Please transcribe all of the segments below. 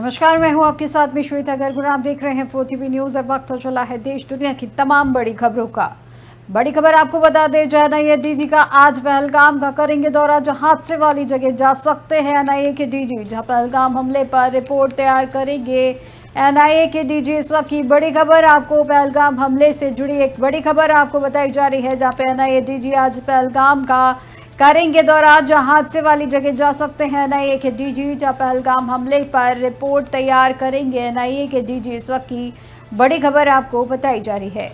नमस्कार, मैं हूं आपके साथ में श्वेता गर्ग। आप देख रहे हैं 4TV न्यूज। और वक्त हो चला है देश दुनिया की तमाम बड़ी खबरों का। बड़ी खबर आपको बता दें, जो एनआईए डीजी का आज पहलगाम का करेंगे दौरा। जो हादसे वाली जगह जा सकते हैं एनआईए के डीजी, जहां पहलगाम हमले पर रिपोर्ट तैयार करेंगे एनआईए के डीजी। इस वक्त की बड़ी खबर आपको पहलगाम हमले से जुड़ी एक बड़ी खबर आपको बताई जा रही है, जहां पे एनआईए डीजी आज पहलगाम का करेंगे दौरा। जहां हादसे वाली जगह जा सकते हैं एनआईए के डीजी, जहां पहलगाम हमले पर रिपोर्ट तैयार करेंगे एनआईए के डीजी। इस वक्त की बड़ी खबर आपको बताई जा रही है।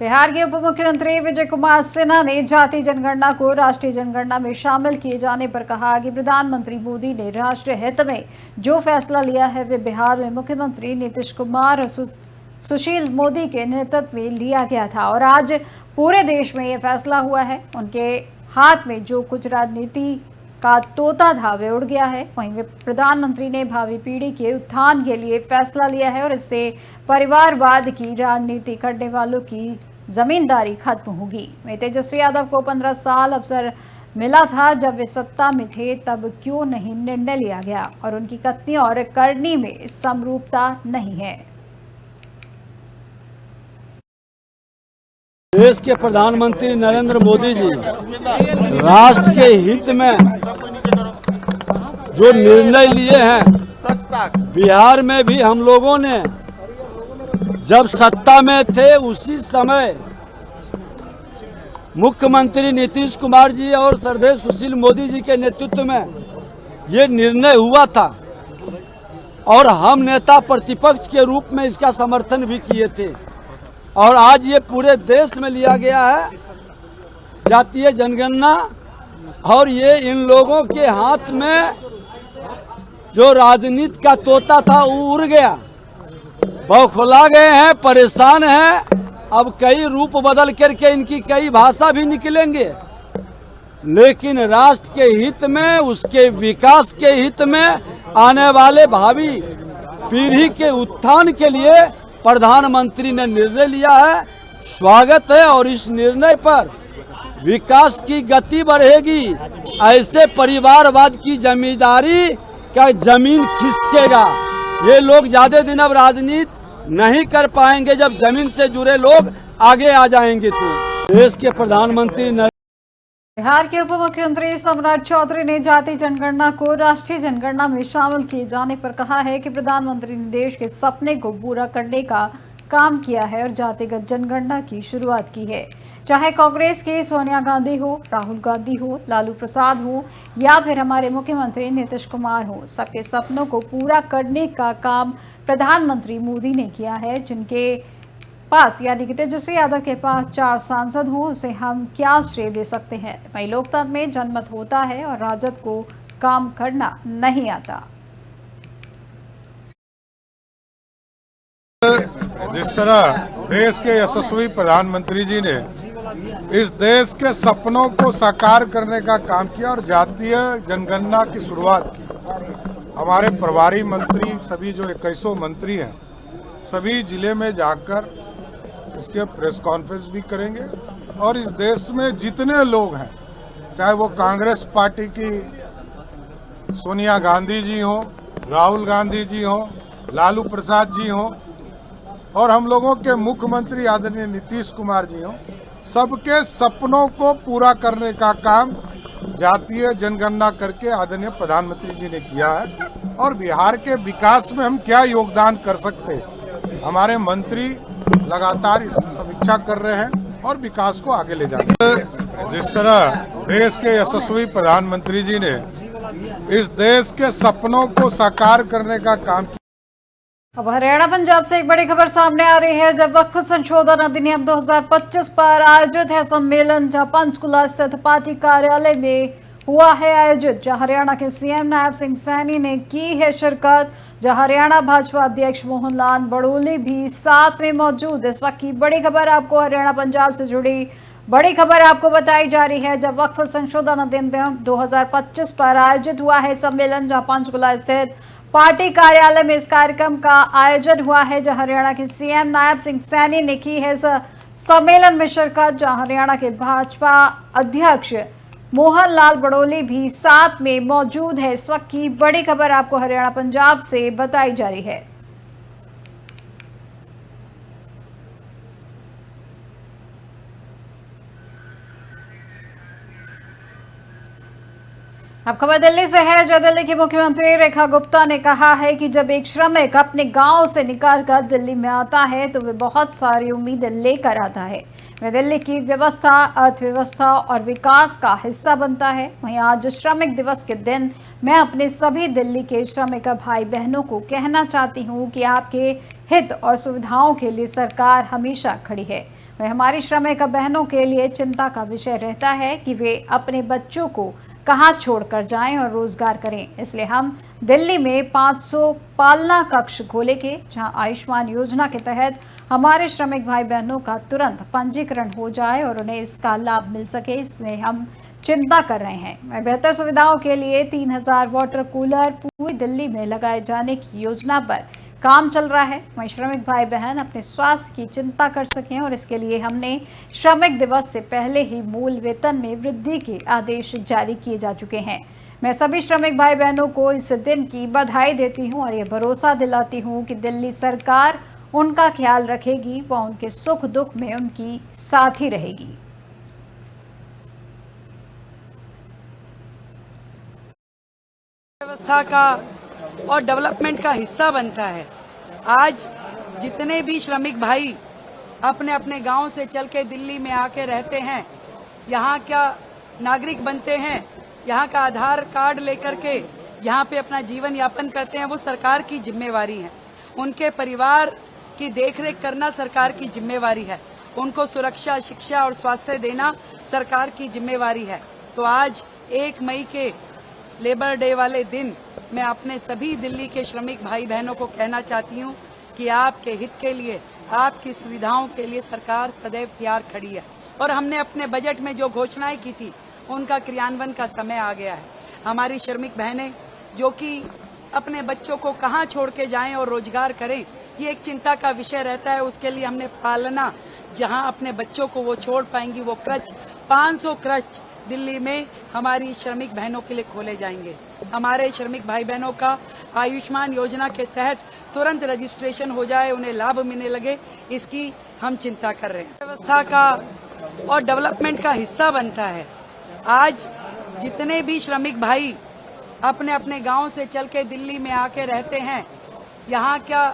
बिहार के उप मुख्यमंत्री विजय कुमार सिन्हा ने जाति जनगणना को राष्ट्रीय जनगणना में शामिल किए जाने पर कहा कि प्रधानमंत्री मोदी ने राष्ट्रीय हित में जो फैसला लिया है वे बिहार में मुख्यमंत्री नीतीश कुमार और सुशील मोदी के नेतृत्व में लिया गया था और आज पूरे देश में ये फैसला हुआ है। उनके हाथ में जो कुछ राजनीति का तोता था वे उड़ गया है। वहीं प्रधानमंत्री ने भावी पीढ़ी के उत्थान के लिए फैसला लिया है और इससे परिवारवाद की राजनीति करने वालों की जमींदारी खत्म होगी। वहीं तेजस्वी यादव को 15 साल अवसर मिला था जब वे सत्ता में थे, तब क्यों नहीं निर्णय लिया गया और उनकी कथनी और करनी में समरूपता नहीं है। देश के प्रधानमंत्री नरेंद्र मोदी जी राष्ट्र के हित में जो निर्णय लिए हैं, बिहार में भी हम लोगों ने जब सत्ता में थे उसी समय मुख्यमंत्री नीतीश कुमार जी और श्रद्धेय सुशील मोदी जी के नेतृत्व में ये निर्णय हुआ था और हम नेता प्रतिपक्ष के रूप में इसका समर्थन भी किए थे। और आज ये पूरे देश में लिया गया है जातीय जनगणना और ये इन लोगों के हाथ में जो राजनीति का तोता था वो उड़ गया, बौखला गए हैं, परेशान हैं। अब कई रूप बदल करके इनकी कई भाषा भी निकलेंगे, लेकिन राष्ट्र के हित में, उसके विकास के हित में, आने वाले भावी पीढ़ी के उत्थान के लिए प्रधानमंत्री ने निर्णय लिया है। स्वागत है और इस निर्णय पर विकास की गति बढ़ेगी। ऐसे परिवारवाद की जमींदारी का जमीन खिसकेगा। ये लोग ज्यादा दिन अब राजनीति नहीं कर पाएंगे। जब जमीन से जुड़े लोग आगे आ जाएंगे तो देश के प्रधानमंत्री बिहार के उप मुख्यमंत्री सम्राट चौधरी ने जाति जनगणना को राष्ट्रीय जनगणना में शामिल किए जाने पर कहा है कि प्रधानमंत्री ने देश के सपने को पूरा करने का काम किया है और जातिगत जनगणना की शुरुआत की है। चाहे कांग्रेस की सोनिया गांधी हो, राहुल गांधी हो, लालू प्रसाद हो या फिर हमारे मुख्यमंत्री नीतीश कुमार हो, सबके सपनों को पूरा करने का काम प्रधानमंत्री मोदी ने किया है। जिनके पास यानी कि तेजस्वी यादव के पास 4 सांसद हों, उसे हम क्या श्रेय दे सकते हैं। वही लोकतंत्र में जनमत होता है और राजद को काम करना नहीं आता। जिस तरह देश के यशस्वी प्रधानमंत्री जी ने इस देश के सपनों को साकार करने का काम किया और जातीय जनगणना की शुरुआत की, हमारे प्रभारी मंत्री सभी जो 21 मंत्री हैं सभी जिले में जाकर इसके प्रेस कॉन्फ्रेंस भी करेंगे और इस देश में जितने लोग हैं, चाहे वो कांग्रेस पार्टी की सोनिया गांधी जी हो, राहुल गांधी जी हो, लालू प्रसाद जी हो और हम लोगों के मुख्यमंत्री आदरणीय नीतीश कुमार जी हो, सबके सपनों को पूरा करने का काम जातीय जनगणना करके आदरणीय प्रधानमंत्री जी ने किया है। और बिहार के विकास में हम क्या योगदान कर सकते हैं, हमारे मंत्री लगातार इस समीक्षा कर रहे हैं और विकास को आगे ले जा रहे हैं। जिस तरह देश के यशस्वी प्रधानमंत्री जी ने इस देश के सपनों को साकार करने का काम किया। अब हरियाणा पंजाब से एक बड़ी खबर सामने आ रही है। जब वक्फ संशोधन अधिनियम 2025 पर आयोजित है सम्मेलन, जहां पंचकुला स्थित पार्टी कार्यालय में हुआ है आयोजित, जहां हरियाणा के सीएम नायब सिंह सैनी ने की है शिरकत, जहां हरियाणा भाजपा अध्यक्ष मोहन लाल बड़ोली भी साथ में मौजूद। इस वक्त की बड़ी खबर आपको हरियाणा पंजाब से जुड़ी बड़ी खबर आपको बताई जा रही है। जब वक्फ संशोधन अधिनियम 2025 पर आयोजित हुआ है सम्मेलन, जहां पंचकुला स्थित पार्टी कार्यालय में इस कार्यक्रम का आयोजन हुआ है, जहां हरियाणा के सीएम नायब सिंह सैनी ने की है सम्मेलन में शिरकत, जहां हरियाणा के भाजपा अध्यक्ष मोहन लाल बड़ोले भी साथ में मौजूद है। इस वक्त की बड़ी खबर आपको हरियाणा पंजाब से बताई जा रही है। अब खबर दिल्ली से है, जो दिल्ली की मुख्यमंत्री रेखा गुप्ता ने कहा है कि जब एक श्रमिक अपने गांव से निकलकर दिल्ली में आता है तो वे बहुत सारी उम्मीदें लेकर आता है। वह दिल्ली की व्यवस्था, अर्थव्यवस्था और विकास का हिस्सा बनता है। वहीं आज श्रमिक दिवस के दिन मैं अपने सभी दिल्ली के श्रमिक भाई बहनों को कहना चाहती हूँ कि आपके हित और सुविधाओं के लिए सरकार हमेशा खड़ी है। वह हमारी श्रमिक बहनों के लिए चिंता का विषय रहता है कि वे अपने बच्चों को कहां छोड़कर जाएं और रोजगार करें। इसलिए हम दिल्ली में 500 पालना कक्ष खोलेंगे, जहां आयुष्मान योजना के तहत हमारे श्रमिक भाई बहनों का तुरंत पंजीकरण हो जाए और उन्हें इसका लाभ मिल सके। इसलिए हम चिंता कर रहे हैं। बेहतर सुविधाओं के लिए 3000 वाटर कूलर पूरी दिल्ली में लगाए जाने की योजना पर काम चल रहा है। वहीं श्रमिक भाई बहन अपने स्वास्थ्य की चिंता कर सकें और इसके लिए हमने श्रमिक दिवस से पहले ही मूल वेतन में वृद्धि के आदेश जारी किए जा चुके हैं। मैं सभी श्रमिक भाई बहनों को इस दिन की बधाई देती हूं और ये भरोसा दिलाती हूं कि दिल्ली सरकार उनका ख्याल रखेगी, वह उनके सुख दुख में उनकी साथी रहेगी। व्यवस्था का और डेवलपमेंट का हिस्सा बनता है। आज जितने भी श्रमिक भाई अपने अपने गांव से चल के दिल्ली में आके रहते हैं, यहाँ क्या नागरिक बनते हैं, यहाँ का आधार कार्ड लेकर के यहाँ पे अपना जीवन यापन करते हैं, वो सरकार की जिम्मेवारी है। उनके परिवार की देखरेख करना सरकार की जिम्मेवारी है। उनको सुरक्षा, शिक्षा और स्वास्थ्य देना सरकार की जिम्मेवारी है। तो आज 1 मई के लेबर डे वाले दिन मैं अपने सभी दिल्ली के श्रमिक भाई बहनों को कहना चाहती हूँ कि आपके हित के लिए, आपकी सुविधाओं के लिए सरकार सदैव तैयार खड़ी है। और हमने अपने बजट में जो घोषणाएं की थी उनका क्रियान्वयन का समय आ गया है। हमारी श्रमिक बहनें जो कि अपने बच्चों को कहाँ छोड़ के जाएं और रोजगार करें, ये एक चिंता का विषय रहता है। उसके लिए हमने पालना, जहाँ अपने बच्चों को वो छोड़ पाएंगी, वो क्रच 500 क्रच दिल्ली में हमारी श्रमिक बहनों के लिए खोले जाएंगे। हमारे श्रमिक भाई बहनों का आयुष्मान योजना के तहत तुरंत रजिस्ट्रेशन हो जाए, उन्हें लाभ मिलने लगे, इसकी हम चिंता कर रहे हैं। व्यवस्था का और डेवलपमेंट का हिस्सा बनता है। आज जितने भी श्रमिक भाई अपने अपने गांव से चल के दिल्ली में आके रहते हैं, यहाँ क्या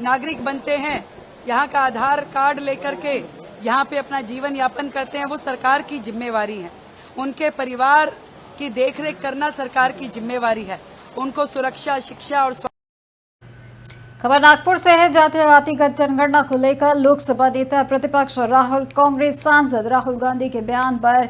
नागरिक बनते हैं, यहाँ का आधार कार्ड लेकर के यहाँ पे अपना जीवन यापन करते हैं, वो सरकार की जिम्मेवारी है। उनके परिवार की देखरेख करना सरकार की जिम्मेवारी है। उनको सुरक्षा, शिक्षा और खबर नागपुर से है। जातिगत जनगणना को लेकर लोकसभा नेता प्रतिपक्ष राहुल, कांग्रेस सांसद राहुल गांधी के बयान पर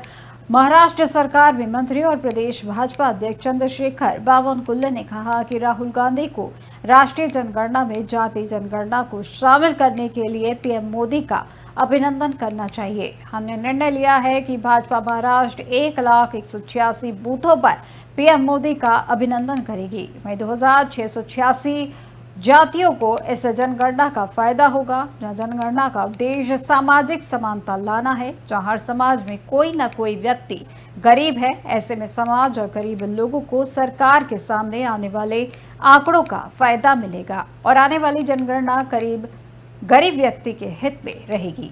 महाराष्ट्र सरकार में मंत्री और प्रदेश भाजपा अध्यक्ष चंद्रशेखर बावनकुले ने कहा कि राहुल गांधी को राष्ट्रीय जनगणना में जाति जनगणना को शामिल करने के लिए पीएम मोदी का अभिनंदन करना चाहिए। हमने निर्णय लिया है कि भाजपा महाराष्ट्र 1,186 बूथों पर पीएम मोदी का अभिनंदन करेगी। वहीं 2686 जातियों को इस जनगणना का फायदा होगा, जहां जनगणना का उद्देश्य सामाजिक समानता लाना है। जहां हर समाज में कोई न कोई व्यक्ति गरीब है, ऐसे में समाज और गरीब लोगों को सरकार के सामने आने वाले आंकड़ों का फायदा मिलेगा और आने वाली जनगणना करीब गरीब व्यक्ति के हित में रहेगी।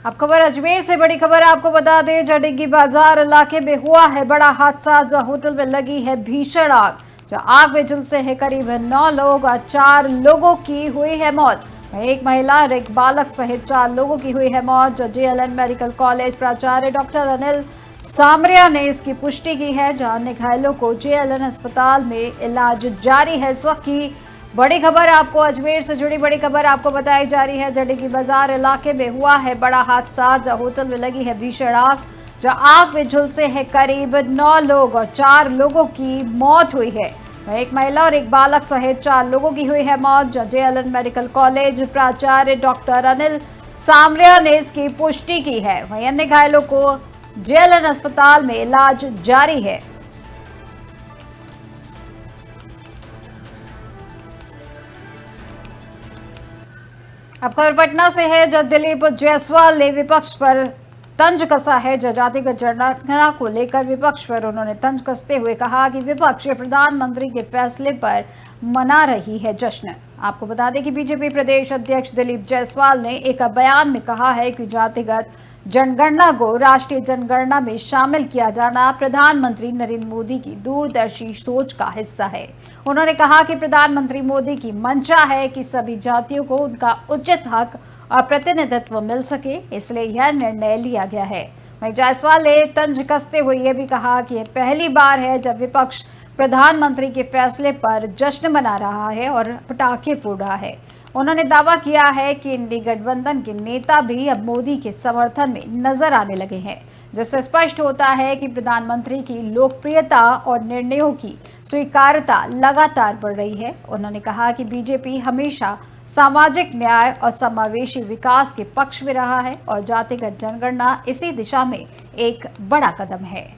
अब खबर अजमेर से, बड़ी खबर आपको बता दें, जडेगी बाजार इलाके में हुआ है बड़ा हादसा, जहां होटल में लगी है भीषण आग। जहां आग में झुलसे हैं करीब 9 लोग और 4 लोगों की हुई है मौत। एक महिला और एक बालक सहित 4 लोगों की हुई है मौत। जो जेएलएन मेडिकल कॉलेज प्राचार्य डॉक्टर अनिल सामरिया ने इसकी पुष्टि की है। जहां अन्य घायलों को जेएलएन अस्पताल में इलाज जारी है। इस वक्त की बड़ी खबर आपको अजमेर से जुड़ी बड़ी खबर आपको बताई जा रही है। जडेगी बाजार इलाके में हुआ है बड़ा हादसा, जहां होटल में लगी है भीषण आग। जहां आग में झुलसे हैं करीब 9 लोग और 4 लोगों की मौत हुई है। एक महिला और एक बालक सहित 4 लोगों की हुई है मौत। जहां जेएलएन मेडिकल कॉलेज प्राचार्य डॉक्टर अनिल सामरिया ने इसकी पुष्टि की है। वहीं अन्य घायलों को जेएलएन अस्पताल में इलाज जारी है। अब खबर पटना से है, जब दिलीप जायसवाल ने विपक्ष पर तंज कसा है। जातिगत जनगणना को लेकर विपक्ष पर उन्होंने तंज कसते हुए कहा कि विपक्ष प्रधानमंत्री के फैसले पर मना रही है जश्न। आपको बता दें कि बीजेपी प्रदेश अध्यक्ष दिलीप जायसवाल ने एक बयान में कहा है कि जातिगत जनगणना को राष्ट्रीय जनगणना में शामिल किया जाना प्रधानमंत्री नरेंद्र मोदी की दूरदर्शी सोच का हिस्सा है। उन्होंने कहा कि प्रधानमंत्री मोदी की मंशा है कि सभी जातियों को उनका उचित हक और प्रतिनिधित्व मिल सके, इसलिए यह निर्णय लिया गया है। वहीं जायसवाल ने तंज कसते हुए यह भी कहा कि यह पहली बार है जब विपक्ष प्रधानमंत्री के फैसले पर जश्न मना रहा है और पटाखे फोड़ रहा है। उन्होंने दावा किया है कि इंडी गठबंधन के नेता भी अब मोदी के समर्थन में नजर आने लगे हैं, जिससे स्पष्ट होता है कि प्रधानमंत्री की लोकप्रियता और निर्णयों की स्वीकार्यता लगातार बढ़ रही है। उन्होंने कहा कि बीजेपी हमेशा सामाजिक न्याय और समावेशी विकास के पक्ष में रहा है और जातिगत जनगणना इसी दिशा में एक बड़ा कदम है।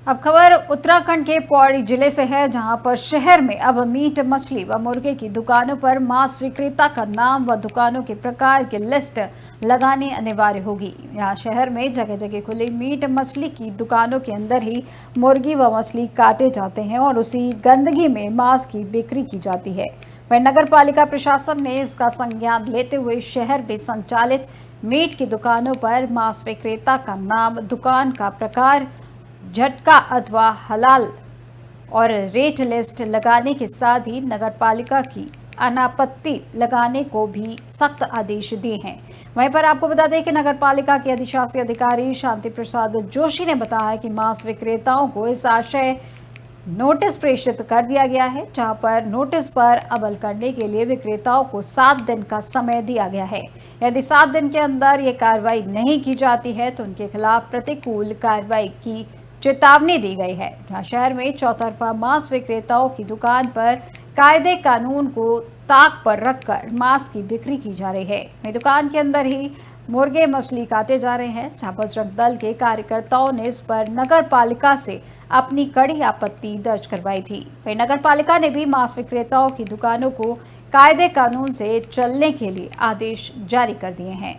अब खबर उत्तराखंड के पौड़ी जिले से है, जहां पर शहर में अब मीट, मछली व मुर्गे की दुकानों पर मांस विक्रेता का नाम व दुकानों के प्रकार की लिस्ट लगानी अनिवार्य होगी। यहां शहर में जगह जगह खुली मीट मछली की दुकानों के अंदर ही मुर्गी व मछली काटे जाते हैं और उसी गंदगी में मांस की बिक्री की जाती है। वहीं नगर पालिका प्रशासन ने इसका संज्ञान लेते हुए शहर में संचालित मीट की दुकानों पर मांस विक्रेता का नाम, दुकान का प्रकार, झटका अथवा हलाल और रेट लिस्ट लगाने के साथ ही नगर पालिका की अनापत्ति लगाने को भी सख्त आदेश दिए हैं। वहीं पर आपको बता दें कि नगर पालिका के अधिशासी अधिकारी शांति प्रसाद जोशी ने बताया कि मांस विक्रेताओं को इस आशय नोटिस प्रेषित कर दिया गया है, जहां पर नोटिस पर अमल करने के लिए विक्रेताओं को 7 दिन का समय दिया गया है। यदि 7 दिन के अंदर ये कार्रवाई नहीं की जाती है तो उनके खिलाफ प्रतिकूल कार्रवाई की चेतावनी दी गई है। जहां शहर में चौतरफा मांस विक्रेताओं की दुकान पर कायदे कानून को ताक पर रखकर मांस की बिक्री की जा रही है। दुकान के अंदर ही मुर्गे मछली काटे जा रहे हैं। जहां बजरंग दल के कार्यकर्ताओं ने इस पर नगर पालिका से अपनी कड़ी आपत्ति दर्ज करवाई थी। वहीं नगर पालिका ने भी मांस विक्रेताओं की दुकानों को कायदे कानून से चलने के लिए आदेश जारी कर दिए हैं।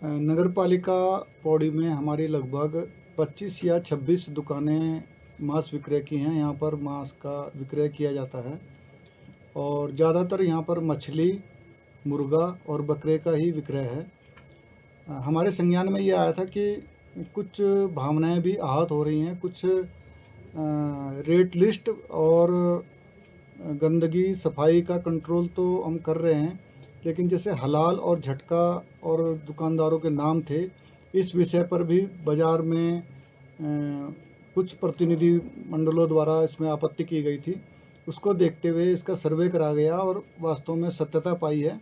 नगर पालिका पौड़ी में हमारी लगभग 25 या 26 दुकानें मांस विक्रय की हैं। यहाँ पर मांस का विक्रय किया जाता है और ज़्यादातर यहाँ पर मछली, मुर्गा और बकरे का ही विक्रय है। हमारे संज्ञान में ये आया था कि कुछ भावनाएं भी आहत हो रही हैं। कुछ रेट लिस्ट और गंदगी सफाई का कंट्रोल तो हम कर रहे हैं, लेकिन जैसे हलाल और झटका और दुकानदारों के नाम थे, इस विषय पर भी बाज़ार में कुछ प्रतिनिधि मंडलों द्वारा इसमें आपत्ति की गई थी। उसको देखते हुए इसका सर्वे करा गया और वास्तव में सत्यता पाई है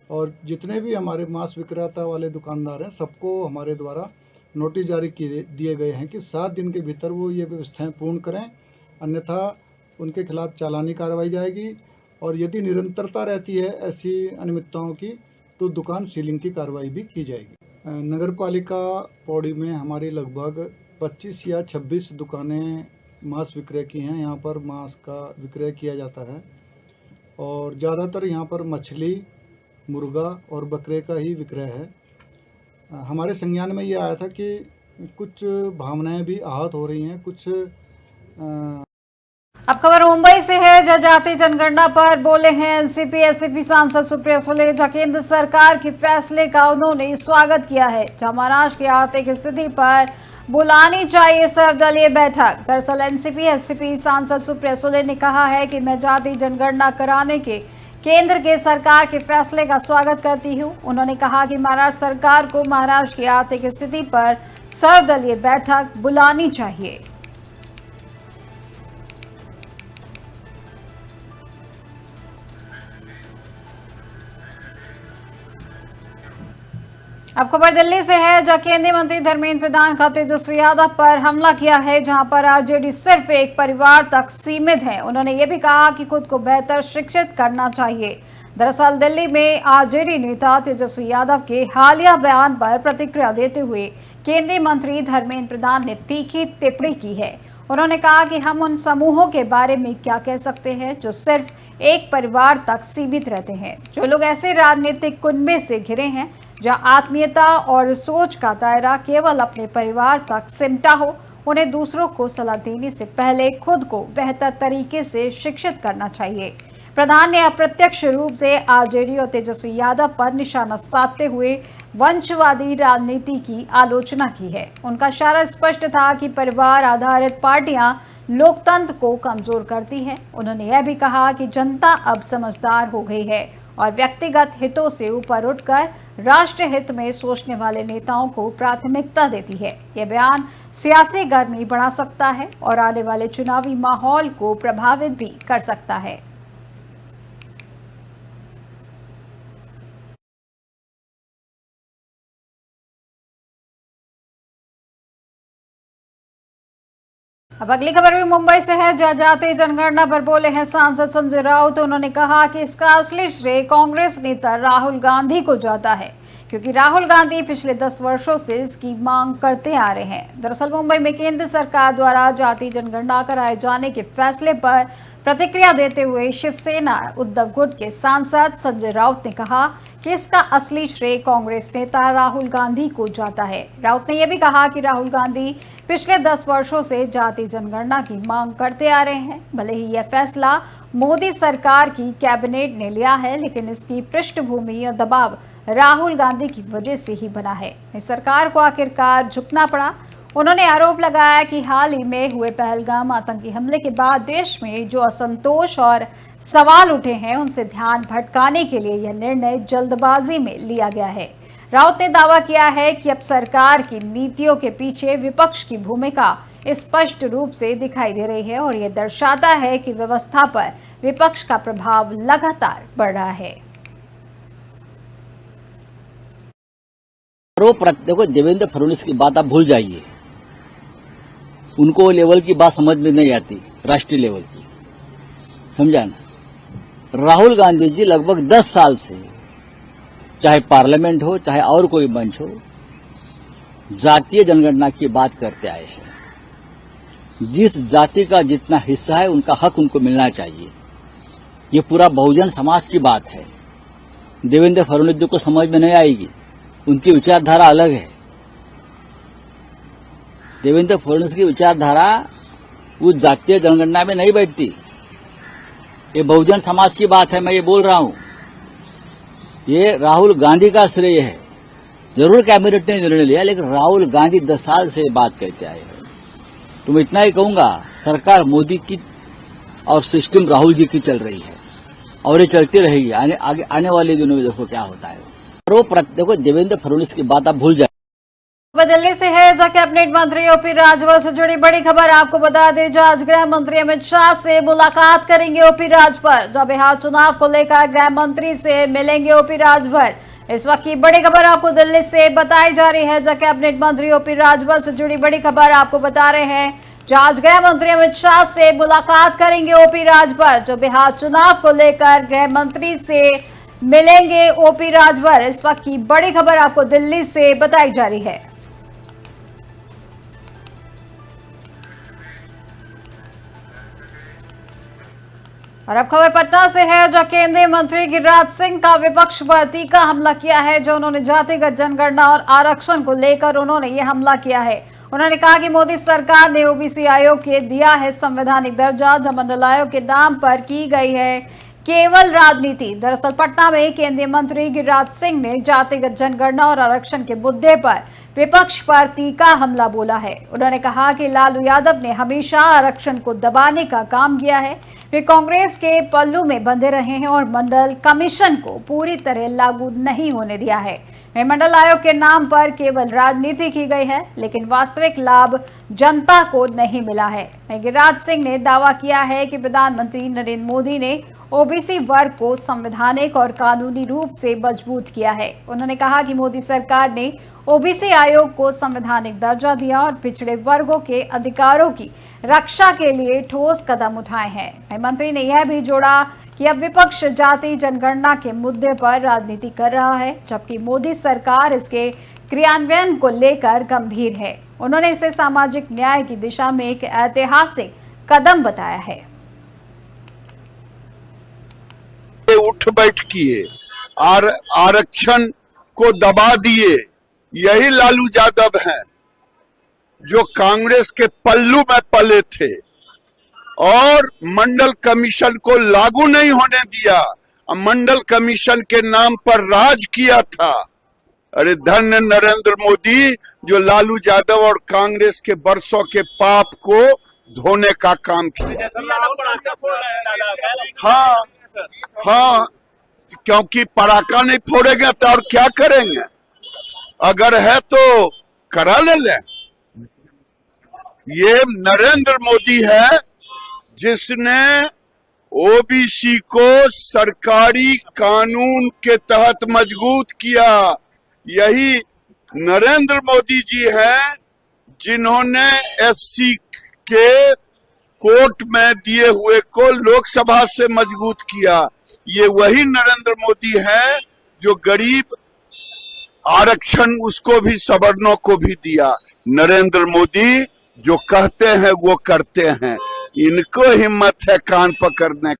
और जितने भी हमारे मांस विक्रेता वाले दुकानदार हैं सबको हमारे द्वारा नोटिस जारी दिए गए हैं कि 7 दिन के भीतर वो ये व्यवस्थाएं पूर्ण करें, अन्यथा उनके खिलाफ चालानी कार्रवाई जाएगी और यदि निरंतरता रहती है ऐसी अनियमितताओं की तो दुकान सीलिंग की कार्रवाई भी की जाएगी। नगर पालिका पौड़ी में हमारी लगभग 25 या 26 दुकानें मांस विक्रय की हैं। यहाँ पर मांस का विक्रय किया जाता है और ज़्यादातर यहाँ पर मछली, मुर्गा और बकरे का ही विक्रय है। हमारे संज्ञान में ये आया था कि कुछ भावनाएं भी आहत हो रही हैं। कुछ अब खबर मुंबई से है, जहां जाति जनगणना पर बोले हैं एनसीपी एससीपी सांसद सुप्रिया सुले। केंद्र सरकार के फैसले का उन्होंने स्वागत किया है। जहां महाराष्ट्र की आर्थिक स्थिति पर बुलानी चाहिए सर्वदलीय बैठक। दरअसल एनसीपी एससीपी सांसद सुप्रिया सुले ने कहा है कि मैं जाति जनगणना कराने के केंद्र के सरकार के फैसले का स्वागत करती हूं। उन्होंने कहा कि महाराष्ट्र सरकार को महाराष्ट्र की आर्थिक स्थिति पर सर्वदलीय बैठक बुलानी चाहिए। अब खबर दिल्ली से है, जहां केंद्रीय मंत्री धर्मेंद्र प्रधान का तेजस्वी यादव पर हमला किया है, जहां पर आरजेडी सिर्फ एक परिवार तक सीमित है। उन्होंने ये भी कहा कि खुद को बेहतर शिक्षित करना चाहिए। दरअसल दिल्ली में आरजेडी नेता तेजस्वी यादव के हालिया बयान पर प्रतिक्रिया देते हुए केंद्रीय मंत्री धर्मेंद्र प्रधान ने तीखी टिप्पणी की है। उन्होंने कहा कि हम उन समूहों के बारे में क्या कह सकते हैं जो सिर्फ एक परिवार तक सीमित रहते हैं, जो लोग ऐसे राजनीतिक कुनबे से घिरे हैं जहां आत्मीयता और सोच का दायरा केवल अपने परिवार तक सिमटा हो। उन्हें दूसरों को सलाह देने से पहले खुद को बेहतर तरीके से शिक्षित करना चाहिए। प्रधान ने अप्रत्यक्ष रूप से आरजेडी और तेजस्वी यादव पर निशाना साधते हुए वंशवादी राजनीति की आलोचना की है। उनका इशारा स्पष्ट था कि परिवार आधारित पार्टियां लोकतंत्र को कमजोर करती हैं। उन्होंने यह भी कहा कि जनता अब समझदार हो गई है और व्यक्तिगत हितों से ऊपर उठकर राष्ट्र हित में सोचने वाले नेताओं को प्राथमिकता देती है। यह बयान सियासी गर्मी बढ़ा सकता है और आने वाले चुनावी माहौल को प्रभावित भी कर सकता है। अब अगली खबर भी मुंबई से है, जहां जातीय जनगणना पर बोले हैं सांसद संजय राउत। उन्होंने कहा कि इसका असली श्रेय कांग्रेस नेता राहुल गांधी को जाता है, क्योंकि राहुल गांधी पिछले 10 वर्षों से इसकी मांग करते आ रहे हैं। दरअसल मुंबई में केंद्र सरकार द्वारा जातीय जनगणना कराए जाने के फैसले पर प्रतिक्रिया देते हुए शिवसेना उद्धव गुट के सांसद संजय राउत ने कहा कि इसका असली श्रेय कांग्रेस नेता राहुल गांधी को जाता है। राउत ने यह भी कहा कि राहुल गांधी पिछले 10 वर्षों से जातीय जनगणना की मांग करते आ रहे हैं। भले ही यह फैसला मोदी सरकार की कैबिनेट ने लिया है, लेकिन इसकी पृष्ठभूमि और दबाव राहुल गांधी की वजह से ही बना है। इस सरकार को आखिरकार झुकना पड़ा। उन्होंने आरोप लगाया कि हाल ही में हुए पहलगाम आतंकी हमले के बाद देश में जो असंतोष और सवाल उठे हैं, उनसे ध्यान भटकाने के लिए यह निर्णय जल्दबाजी में लिया गया है। राउत ने दावा किया है कि अब सरकार की नीतियों के पीछे विपक्ष की भूमिका स्पष्ट रूप से दिखाई दे रही है और यह दर्शाता है कि व्यवस्था पर विपक्ष का प्रभाव लगातार बढ़ रहा है। देखो, देवेंद्र फडणवीस की बात आप भूल जाइए। उनको लेवल की बात समझ में नहीं आती, राष्ट्रीय लेवल की, समझा ना। राहुल गांधी जी लगभग 10 साल से, चाहे पार्लियामेंट हो चाहे और कोई मंच हो, जातीय जनगणना की बात करते आए हैं। जिस जाति का जितना हिस्सा है उनका हक उनको मिलना चाहिए। ये पूरा बहुजन समाज की बात है। देवेंद्र फडणवीस जी को समझ में नहीं आएगी, उनकी विचारधारा अलग है। देवेंद्र फडणवीस की विचारधारा वो जातीय जनगणना में नहीं बैठती। ये बहुजन समाज की बात है, मैं ये बोल रहा हूं। ये राहुल गांधी का श्रेय है। जरूर कैबिनेट ने निर्णय लिया, लेकिन राहुल गांधी 10 साल से बात कहते आए हैं। तो मैं इतना ही कहूंगा, सरकार मोदी की और सिस्टम राहुल जी की चल रही है और ये चलती रहेगी। आने वाले दिनों में देखो क्या होता है। देखो, देवेंद्र फडणवीस की बात आप भूल जाए। दिल्ली से है, जहां कैबिनेट मंत्री ओपी राजभर से जुड़ी बड़ी खबर आपको बता दें। जो आज गृह मंत्री अमित शाह से मुलाकात करेंगे ओपी राजभर। जब बिहार चुनाव को लेकर गृह मंत्री से मिलेंगे ओपी राजभर। इस वक्त की बड़ी खबर आपको दिल्ली से बताई जा रही है, जहां कैबिनेट मंत्री ओपी राजभर से जुड़ी बड़ी खबर आपको बता रहे हैं। जो आज गृह मंत्री अमित शाह से मुलाकात करेंगे ओपी राजभर। जो बिहार चुनाव को लेकर गृह मंत्री से मिलेंगे ओपी राजभर। इस वक्त की बड़ी खबर आपको दिल्ली से बताई जा रही है। और अब खबर पटना से है, जो केंद्रीय मंत्री गिरिराज सिंह का विपक्ष पर तीखा हमला किया है। जो उन्होंने जातिगत जनगणना और आरक्षण को लेकर उन्होंने ये हमला किया है। उन्होंने कहा कि मोदी सरकार ने ओबीसी आयोग के दिया है संवैधानिक दर्जा, जब मंडल आयोग के नाम पर की गई है केवल राजनीति। दरअसल पटना में केंद्रीय मंत्री गिरिराज सिंह ने जातिगत जनगणना और आरक्षण के मुद्दे पर विपक्ष पर तीखा हमला बोला है। उन्होंने कहा कि लालू यादव ने हमेशा आरक्षण को दबाने का काम किया है। वे कांग्रेस के पल्लू में बंधे रहे हैं और मंडल कमीशन को पूरी तरह लागू नहीं होने दिया है। मंडल आयोग के नाम पर केवल राजनीति की गई है, लेकिन वास्तविक लाभ जनता को नहीं मिला है। गिरिराज सिंह ने दावा किया है कि प्रधानमंत्री नरेंद्र मोदी ने ओबीसी वर्ग को संवैधानिक और कानूनी रूप से मजबूत किया है। उन्होंने कहा कि मोदी सरकार ने ओबीसी आयोग को संवैधानिक दर्जा दिया और पिछड़े वर्गों के अधिकारों की रक्षा के लिए ठोस कदम उठाए हैं। मंत्री ने यह भी जोड़ा कि अब विपक्ष जाति जनगणना के मुद्दे पर राजनीति कर रहा है, जबकि मोदी सरकार इसके क्रियान्वयन को लेकर गंभीर है। उन्होंने इसे सामाजिक न्याय की दिशा में एक ऐतिहासिक कदम बताया है। उठ बैठ किए, आरक्षण को दबा दिए, यही लालू यादव हैं जो कांग्रेस के पल्लू में पले थे और मंडल कमीशन को लागू नहीं होने दिया। मंडल कमीशन के नाम पर राज किया था। अरे धन्य नरेंद्र मोदी जो लालू यादव और कांग्रेस के वर्षों के पाप को धोने का काम किया। हाँ, क्योंकि पटाखा नहीं फोड़ेंगे तो और क्या करेंगे? अगर है तो करा ले। ये नरेंद्र मोदी है जिसने ओबीसी को सरकारी कानून के तहत मजबूत किया। यही नरेंद्र मोदी जी हैं जिन्होंने एससी के कोर्ट में दिए हुए को लोकसभा से मजबूत किया। ये वही नरेंद्र मोदी हैं जो गरीब आरक्षण उसको भी सवर्णों को भी दिया। नरेंद्र मोदी जो कहते हैं वो करते हैं, इनको हिम्मत है कान पकड़ने।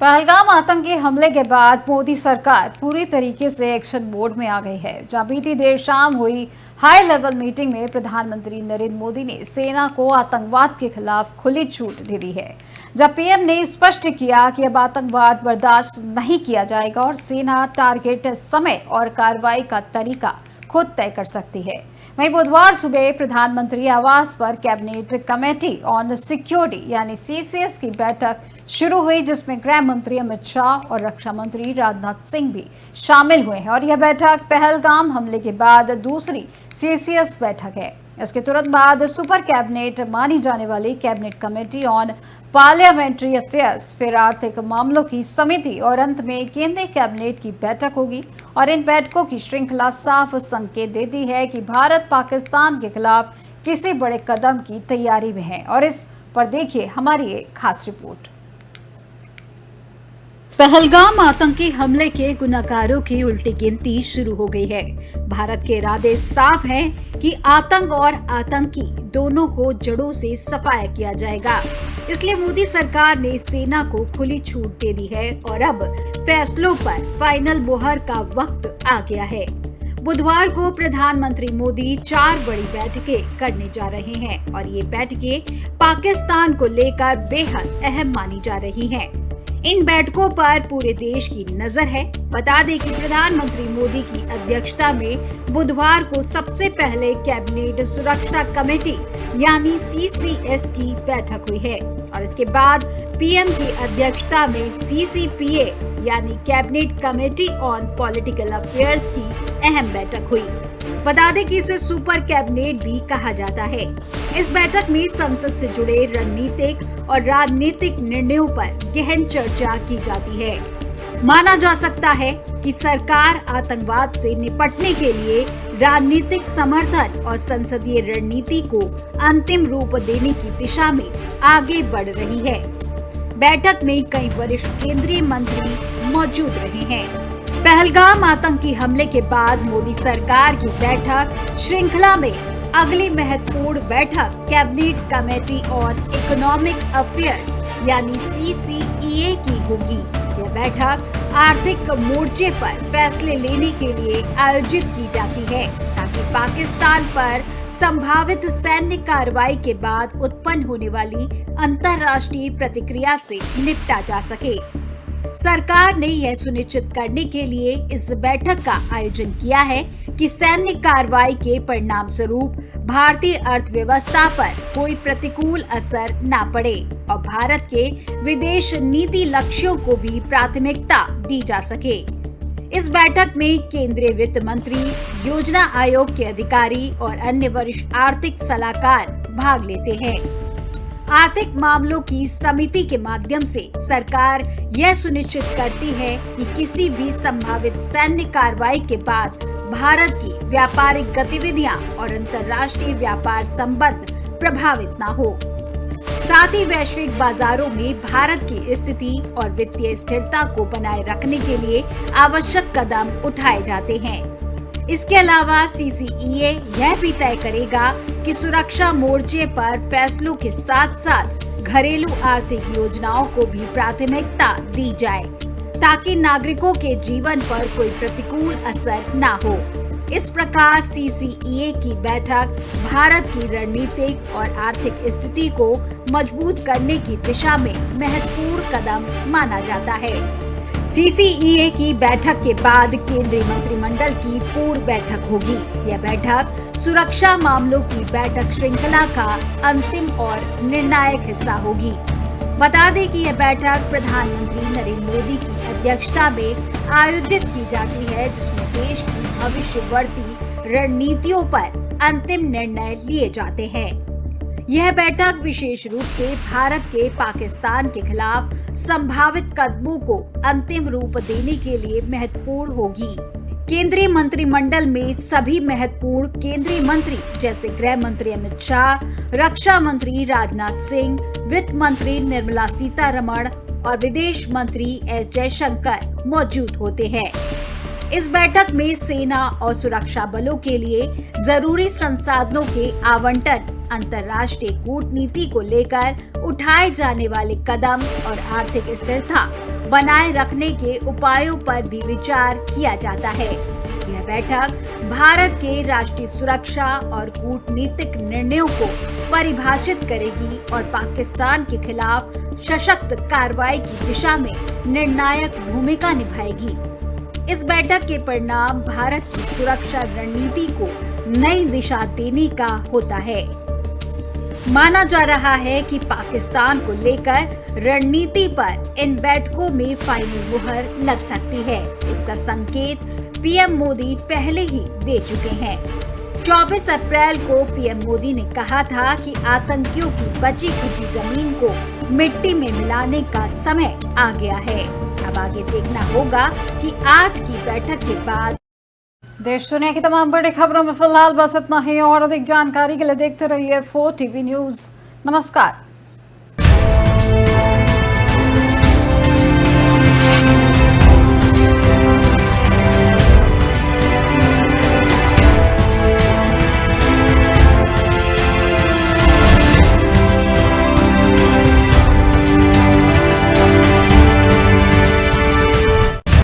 पहलगाम आतंकी हमले के बाद मोदी सरकार पूरी तरीके से एक्शन मोड में आ गई है। जहां बीती देर शाम हुई हाई लेवल मीटिंग में प्रधानमंत्री नरेंद्र मोदी ने सेना को आतंकवाद के खिलाफ खुली छूट दे दी है। जब पीएम ने स्पष्ट किया कि अब आतंकवाद बर्दाश्त नहीं किया जाएगा और सेना टारगेट, समय और कार्रवाई का तरीका खुद तय कर सकती है। वहीं बुधवार सुबह प्रधानमंत्री आवास पर कैबिनेट कमेटी ऑन सिक्योरिटी यानी सीसीएस की बैठक शुरू हुई, जिसमें गृह मंत्री अमित शाह और रक्षा मंत्री राजनाथ सिंह भी शामिल हुए हैं। और यह बैठक पहलगाम हमले के बाद दूसरी सीसीएस बैठक है। इसके तुरंत बाद सुपर कैबिनेट मानी जाने वाली cabinet committee on parliamentary affairs, फिर आर्थिक मामलों की समिति और अंत में केंद्रीय कैबिनेट की बैठक होगी। और इन बैठकों की श्रृंखला साफ संकेत देती है कि भारत पाकिस्तान के खिलाफ किसी बड़े कदम की तैयारी में है। और इस पर देखिए हमारी एक खास रिपोर्ट। पहलगाम आतंकी हमले के गुनाहगारों की उल्टी गिनती शुरू हो गई है। भारत के इरादे साफ हैं कि आतंक और आतंकी दोनों को जड़ों से सफाया किया जाएगा। इसलिए मोदी सरकार ने सेना को खुली छूट दे दी है और अब फैसलों पर फाइनल मोहर का वक्त आ गया है। बुधवार को प्रधानमंत्री मोदी 4 बड़ी बैठकें करने जा रहे हैं और ये बैठकें पाकिस्तान को लेकर बेहद अहम मानी जा रही हैं। इन बैठकों पर पूरे देश की नजर है। बता दें कि प्रधानमंत्री मोदी की अध्यक्षता में बुधवार को सबसे पहले कैबिनेट सुरक्षा कमेटी यानी सीसीएस की बैठक हुई है और इसके बाद पीएम की अध्यक्षता में सीसीपीए यानी cabinet committee on political affairs की अहम बैठक हुई। बता दें कि इसे सुपर कैबिनेट भी कहा जाता है। इस बैठक में संसद से जुड़े रणनीतिक और राजनीतिक निर्णयों पर गहन चर्चा की जाती है। माना जा सकता है कि सरकार आतंकवाद से निपटने के लिए राजनीतिक समर्थन और संसदीय रणनीति को अंतिम रूप देने की दिशा में आगे बढ़ रही है। बैठक में कई वरिष्ठ केंद्रीय मंत्री मौजूद रहे हैं। पहलगाम आतंकी हमले के बाद मोदी सरकार की बैठक श्रृंखला में अगली महत्वपूर्ण बैठक cabinet committee on economic affairs यानी सीसीईए की होगी। यह बैठक आर्थिक मोर्चे पर फैसले लेने के लिए आयोजित की जाती है ताकि पाकिस्तान पर संभावित सैन्य कार्रवाई के बाद उत्पन्न होने वाली अंतर्राष्ट्रीय प्रतिक्रिया से निपटा जा सके। सरकार ने यह सुनिश्चित करने के लिए इस बैठक का आयोजन किया है कि सैन्य कार्रवाई के परिणाम स्वरूप भारतीय अर्थव्यवस्था पर कोई प्रतिकूल असर न पड़े और भारत के विदेश नीति लक्ष्यों को भी प्राथमिकता दी जा सके। इस बैठक में केंद्रीय वित्त मंत्री, योजना आयोग के अधिकारी और अन्य वरिष्ठ आर्थिक सलाहकार भाग लेते हैं। आर्थिक मामलों की समिति के माध्यम से सरकार यह सुनिश्चित करती है कि किसी भी संभावित सैन्य कार्रवाई के बाद भारत की व्यापारिक गतिविधियां और अंतर्राष्ट्रीय व्यापार संबंध प्रभावित न हो। साथ ही वैश्विक बाजारों में भारत की स्थिति और वित्तीय स्थिरता को बनाए रखने के लिए आवश्यक कदम उठाए जाते हैं। इसके अलावा CCEA यह भी तय करेगा कि सुरक्षा मोर्चे पर फैसलों के साथ साथ घरेलू आर्थिक योजनाओं को भी प्राथमिकता दी जाए ताकि नागरिकों के जीवन पर कोई प्रतिकूल असर न हो। इस प्रकार CCEA की बैठक भारत की रणनीतिक और आर्थिक स्थिति को मजबूत करने की दिशा में महत्वपूर्ण कदम माना जाता है। CCEA की बैठक के बाद केंद्रीय मंत्रिमंडल की पूर्व बैठक होगी। यह बैठक सुरक्षा मामलों की बैठक श्रृंखला का अंतिम और निर्णायक हिस्सा होगी। बता दें कि यह बैठक प्रधानमंत्री नरेंद्र मोदी की अध्यक्षता में आयोजित की जाती है, जिसमें देश की भविष्यवर्ती रणनीतियों पर अंतिम निर्णय लिए जाते हैं। यह बैठक विशेष रूप से भारत के पाकिस्तान के खिलाफ संभावित कदमों को अंतिम रूप देने के लिए महत्वपूर्ण होगी। केंद्रीय मंत्रिमंडल में सभी महत्वपूर्ण केंद्रीय मंत्री जैसे गृह मंत्री अमित शाह, रक्षा मंत्री राजनाथ सिंह, वित्त मंत्री निर्मला सीतारमण और विदेश मंत्री एस जयशंकर मौजूद होते हैं। इस बैठक में सेना और सुरक्षा बलों के लिए जरूरी संसाधनों के आवंटन, अंतर्राष्ट्रीय कूटनीति को लेकर उठाए जाने वाले कदम और आर्थिक स्थिरता बनाए रखने के उपायों पर भी विचार किया जाता है। यह बैठक भारत के राष्ट्रीय सुरक्षा और कूटनीतिक निर्णयों को परिभाषित करेगी और पाकिस्तान के खिलाफ सशक्त कार्रवाई की दिशा में निर्णायक भूमिका निभाएगी। इस बैठक के परिणाम भारत की सुरक्षा रणनीति को नई दिशा देने का होता है। माना जा रहा है कि पाकिस्तान को लेकर रणनीति पर इन बैठकों में फाइनल मुहर लग सकती है। इसका संकेत पीएम मोदी पहले ही दे चुके हैं। 24 अप्रैल को पीएम मोदी ने कहा था कि आतंकियों की बची खुची जमीन को मिट्टी में मिलाने का समय आ गया है। अब आगे देखना होगा कि आज की बैठक के बाद देश दुनिया की तमाम बड़ी खबरों में फिलहाल बस इतना ही और अधिक जानकारी के लिए देखते रहिए 4 TV न्यूज़। नमस्कार।